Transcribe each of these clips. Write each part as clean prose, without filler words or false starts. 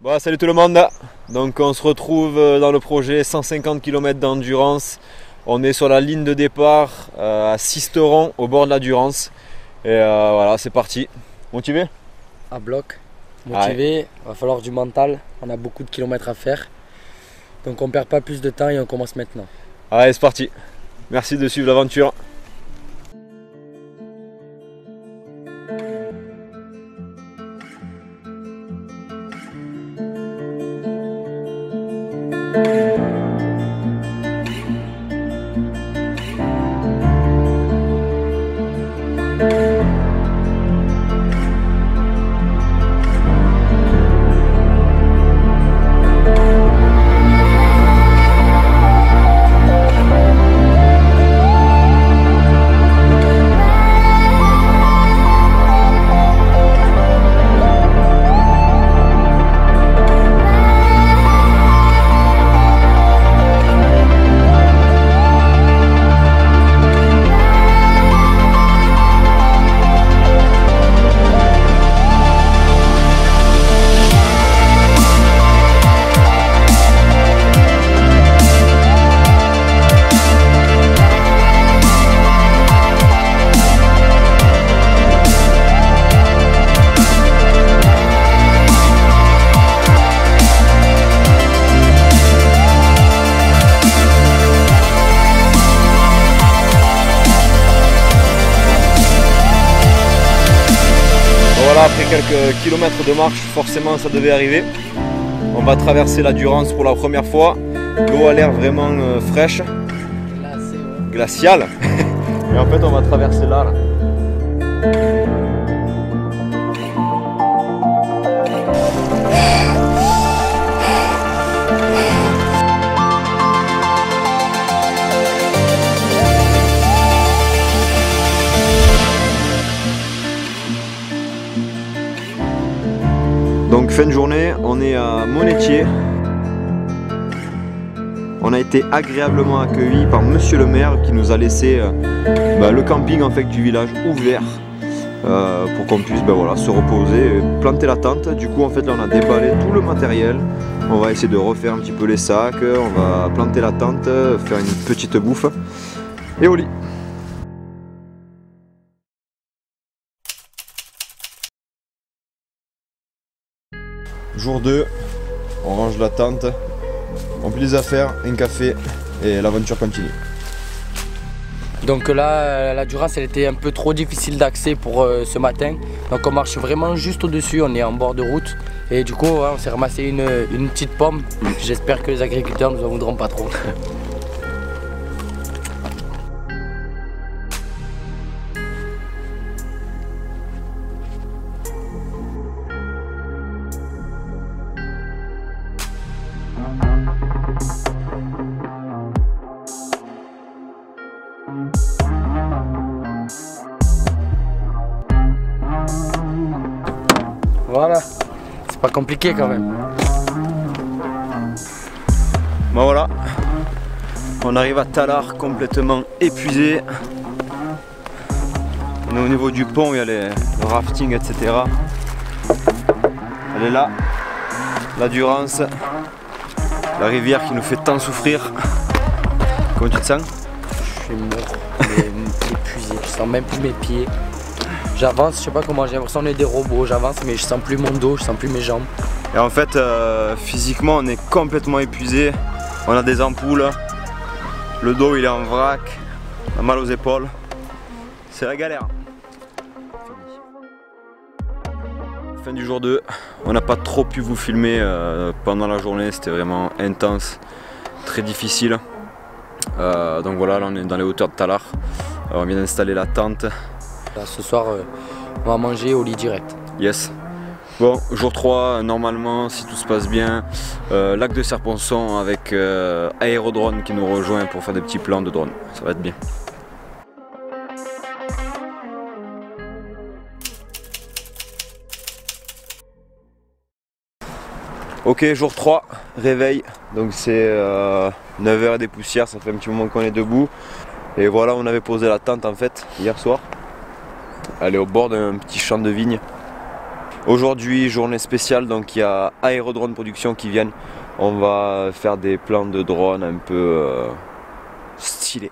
Bon, salut tout le monde. Donc on se retrouve dans le projet 150 km d'endurance. On est sur la ligne de départ à Sisteron au bord de la Durance. Et voilà, c'est parti. Motivé? À bloc, motivé, il va falloir du mental, on a beaucoup de kilomètres à faire. Donc on perd pas plus de temps et on commence maintenant. Allez, c'est parti. Merci de suivre l'aventure. Voilà, après quelques kilomètres de marche, forcément ça devait arriver. On va traverser la Durance pour la première fois. L'eau a l'air vraiment fraîche, glaciale. Et en fait on va traverser là. Donc fin de journée, on est à Monetier. On a été agréablement accueillis par monsieur le maire qui nous a laissé le camping en fait, du village ouvert pour qu'on puisse voilà, se reposer et planter la tente. Du coup en fait là on a déballé tout le matériel. On va essayer de refaire un petit peu les sacs, on va planter la tente, faire une petite bouffe et au lit. Jour 2, on range la tente, on plie les affaires, un café et l'aventure continue. Donc là, la Durance elle était un peu trop difficile d'accès pour ce matin. Donc on marche vraiment juste au-dessus, on est en bord de route. Et du coup on s'est ramassé une petite pomme. J'espère que les agriculteurs ne nous en voudront pas trop. Voilà, c'est pas compliqué quand même. Bon voilà, on arrive à Tallard complètement épuisé. On est au niveau du pont, il y a le rafting, etc. Elle est là, la Durance, la rivière qui nous fait tant souffrir. Comment tu te sens? Je suis mort, épuisé, je sens même plus mes pieds. J'avance, je sais pas comment, j'ai l'impression qu'on est des robots, j'avance mais je sens plus mon dos, je sens plus mes jambes. Et en fait, physiquement on est complètement épuisé, on a des ampoules, le dos il est en vrac, on a mal aux épaules, c'est la galère. Fin du jour 2, on n'a pas trop pu vous filmer pendant la journée, c'était vraiment intense, très difficile. Donc voilà, là on est dans les hauteurs de Tallard, on vient d'installer la tente. Ce soir, on va manger au lit direct. Yes. Bon, jour 3, normalement, si tout se passe bien, lac de Serponçon avec Aérodrone qui nous rejoint pour faire des petits plans de drone. Ça va être bien. Ok, jour 3, réveil. Donc c'est 9h et des poussières, ça fait un petit moment qu'on est debout. Et voilà, on avait posé la tente en fait hier soir. Elle est au bord d'un petit champ de vigne. Aujourd'hui, journée spéciale, donc il y a Aérodrone Production qui viennent. On va faire des plans de drone un peu stylés.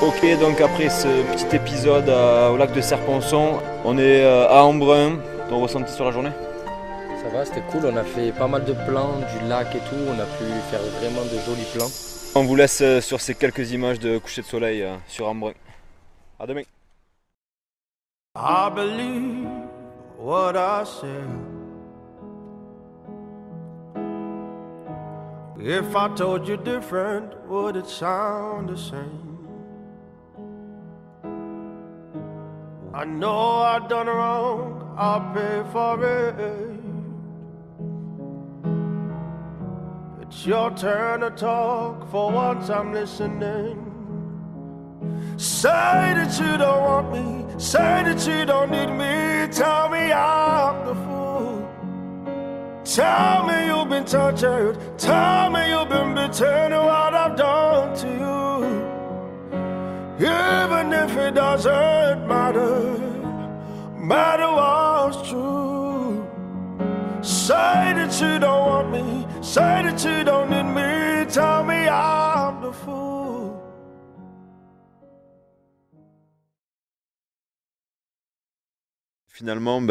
Ok, donc après ce petit épisode au lac de Serponçon, on est à Embrun. Ton ressenti sur la journée? Ça va, c'était cool, on a fait pas mal de plans du lac et tout, on a pu faire vraiment de jolis plans. On vous laisse sur ces quelques images de coucher de soleil sur Embrun. À demain. I believe what I said. If I told you different, would it sound the same? I know I've done wrong, I'll pay for it. It's your turn to talk, for once I'm listening. Say that you don't want me, say that you don't need me. Tell me I'm the fool. Tell me you've been tortured, tell me you've been betrayed, what I've done to you. Even if it doesn't matter, matter what's true. Say that you don't want me, say that you don't need me. Tell me I'm the fool. Finalement,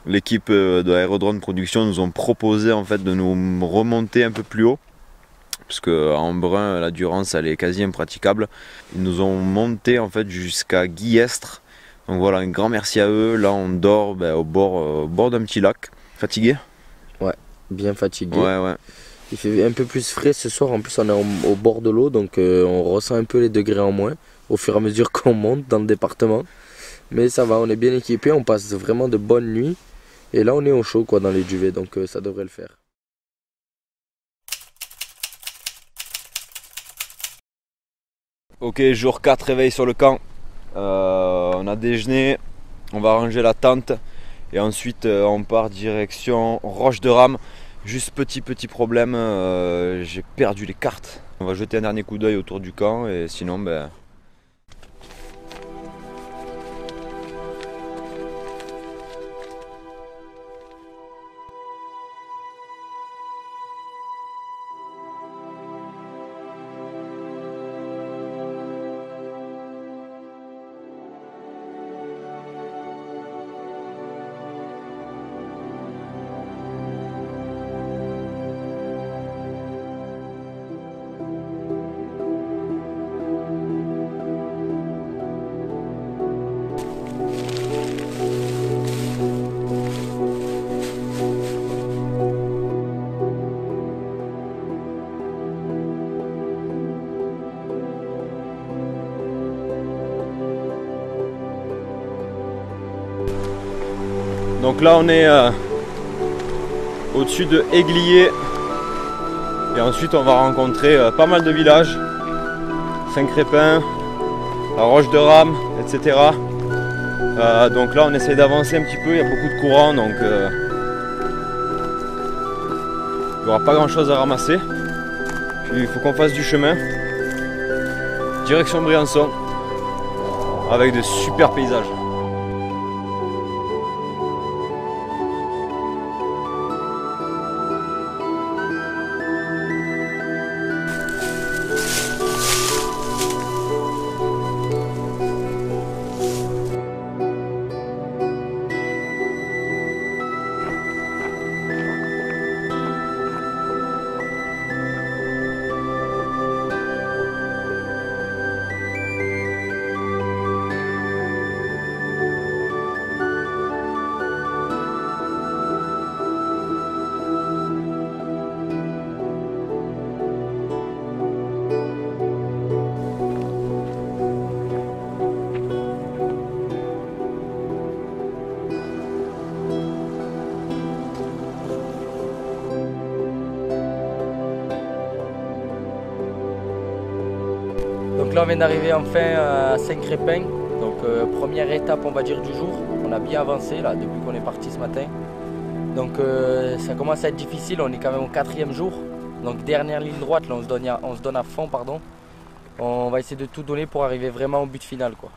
l'équipe de Aérodrone Production nous ont proposé en fait de nous remonter un peu plus haut, parce qu'à Embrun la Durance elle est quasi impraticable. Ils nous ont monté en fait jusqu'à Guillestre. Donc voilà, un grand merci à eux. Là on dort au bord d'un petit lac. Fatigué? Ouais, bien fatigué. Ouais. Il fait un peu plus frais ce soir, en plus on est au bord de l'eau, donc on ressent un peu les degrés en moins au fur et à mesure qu'on monte dans le département. Mais ça va, on est bien équipé, on passe vraiment de bonnes nuits. Et là on est au chaud dans les duvets, donc ça devrait le faire. Ok, jour 4, réveil sur le camp. On a déjeuné, on va ranger la tente et ensuite on part direction Roche de Rame. Juste petit problème, j'ai perdu les cartes. On va jeter un dernier coup d'œil autour du camp et sinon Donc là on est au-dessus de Aiglier et ensuite on va rencontrer pas mal de villages, Saint-Crépin, la Roche de Rame, etc. Donc là on essaie d'avancer un petit peu, il y a beaucoup de courant donc il n'y aura pas grand chose à ramasser. Puis il faut qu'on fasse du chemin, direction Briançon, avec de super paysages. Donc là on vient d'arriver enfin à Saint-Crépin, donc première étape on va dire du jour. On a bien avancé là depuis qu'on est parti ce matin. Donc ça commence à être difficile, on est quand même au 4e jour. Donc dernière ligne droite, là on se donne à fond pardon. On va essayer de tout donner pour arriver vraiment au but final quoi.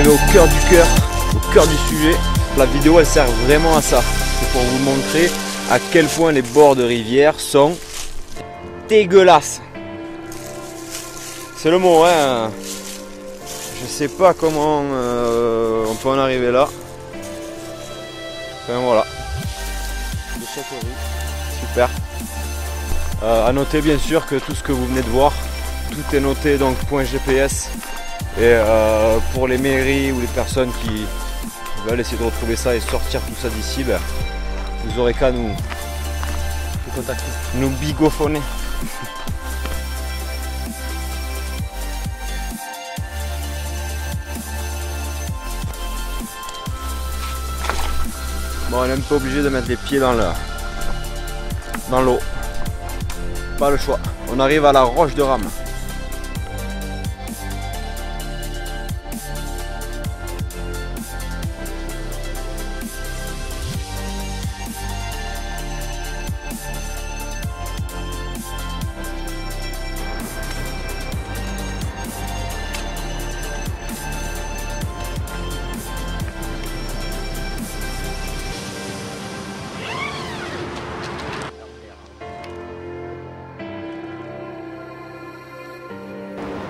Au cœur du sujet. La vidéo elle sert vraiment à ça. C'est pour vous montrer à quel point les bords de rivière sont dégueulasses. C'est le mot, hein. Je sais pas comment on peut en arriver là. Enfin voilà. Super. À noter bien sûr que tout ce que vous venez de voir, tout est noté donc point GPS. Et pour les mairies ou les personnes qui veulent essayer de retrouver ça et sortir tout ça d'ici, ben, vous aurez qu'à nous bigophoner. Bon, on est même pas obligé de mettre les pieds dans l'eau. Pas le choix. On arrive à la Roche de Rame.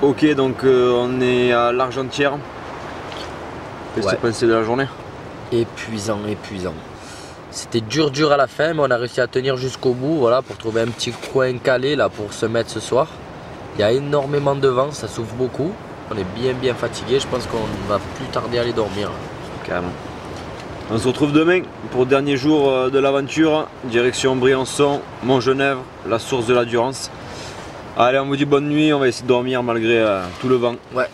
Ok, donc on est à l'Argentière. Qu'est-ce que tu as pensé de la journée? Épuisant. C'était dur à la fin, mais on a réussi à tenir jusqu'au bout, voilà, pour trouver un petit coin calé là pour se mettre ce soir. Il y a énormément de vent, ça souffle beaucoup. On est bien fatigué, je pense qu'on va plus tarder à aller dormir. Carrément. On se retrouve demain pour le dernier jour de l'aventure, direction Briançon, Montgenèvre, la source de la Durance. Allez, on vous dit bonne nuit, on va essayer de dormir malgré tout le vent. Ouais.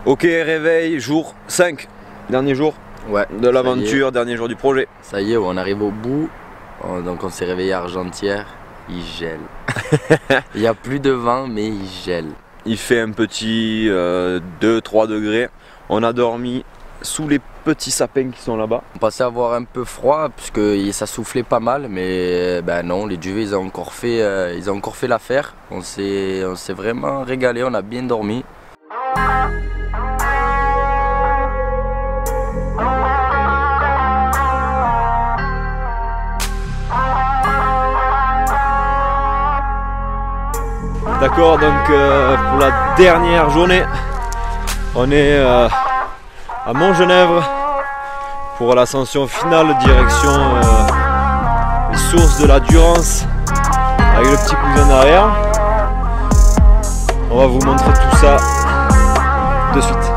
Ok, réveil, jour 5, dernier jour de l'aventure, dernier jour du projet. Ça y est, on arrive au bout, donc on s'est réveillé à Argentière, il gèle. Il n'y a plus de vent, mais il gèle. Il fait un petit 2-3 degrés, on a dormi sous les petits sapins qui sont là-bas. On passait à avoir un peu froid puisque ça soufflait pas mal, mais ben non, les duvets ils ont encore fait l'affaire. On s'est vraiment régalé, on a bien dormi. D'accord, donc pour la dernière journée, on est à Montgenèvre pour l'ascension finale direction les sources de la Durance avec le petit cousin derrière. On va vous montrer tout ça de suite.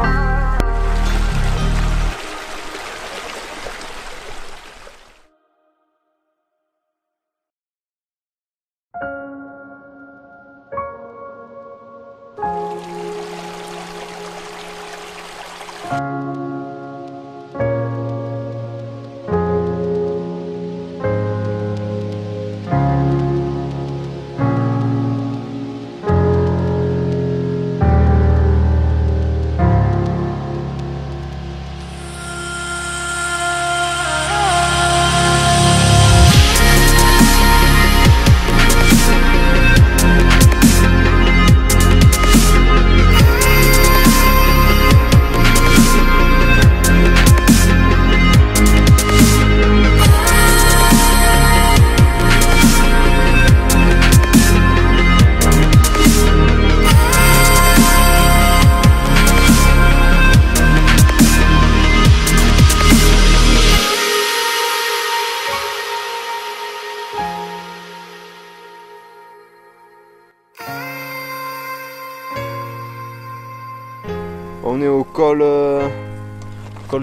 On est au col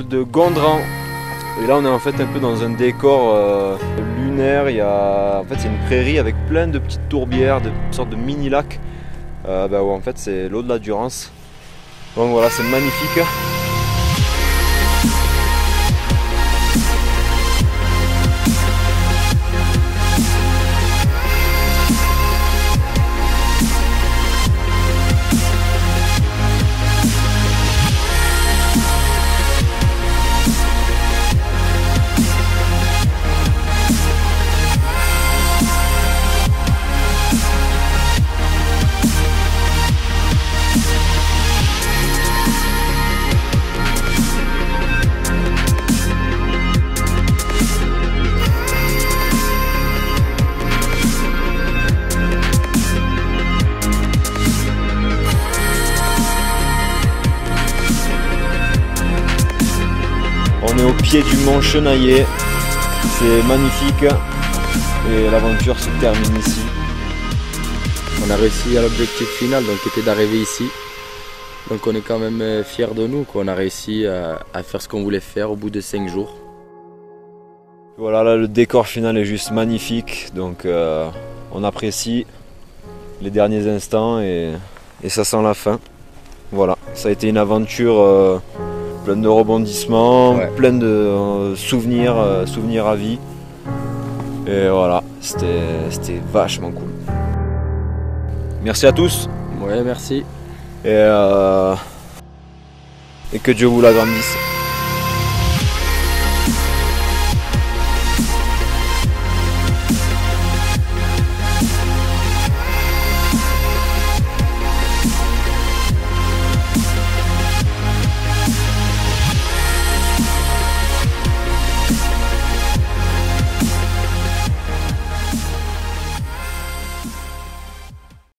de Gondran et là on est en fait un peu dans un décor lunaire. En fait c'est une prairie avec plein de petites tourbières, de sortes de mini lacs où en fait c'est l'eau de la Durance. Donc voilà, c'est magnifique. On est au pied du mont Chenaillé, c'est magnifique et l'aventure se termine ici. On a réussi à l'objectif final, donc qui était d'arriver ici. Donc on est quand même fiers de nous, qu'on a réussi à faire ce qu'on voulait faire au bout de 5 jours. Voilà, là le décor final est juste magnifique, donc on apprécie les derniers instants et ça sent la fin. Voilà, ça a été une aventure pleine de rebondissements, ouais. Pleine de souvenirs à vie. Et voilà, c'était vachement cool. Merci à tous. Ouais, merci. Et que Dieu vous l'agrandisse.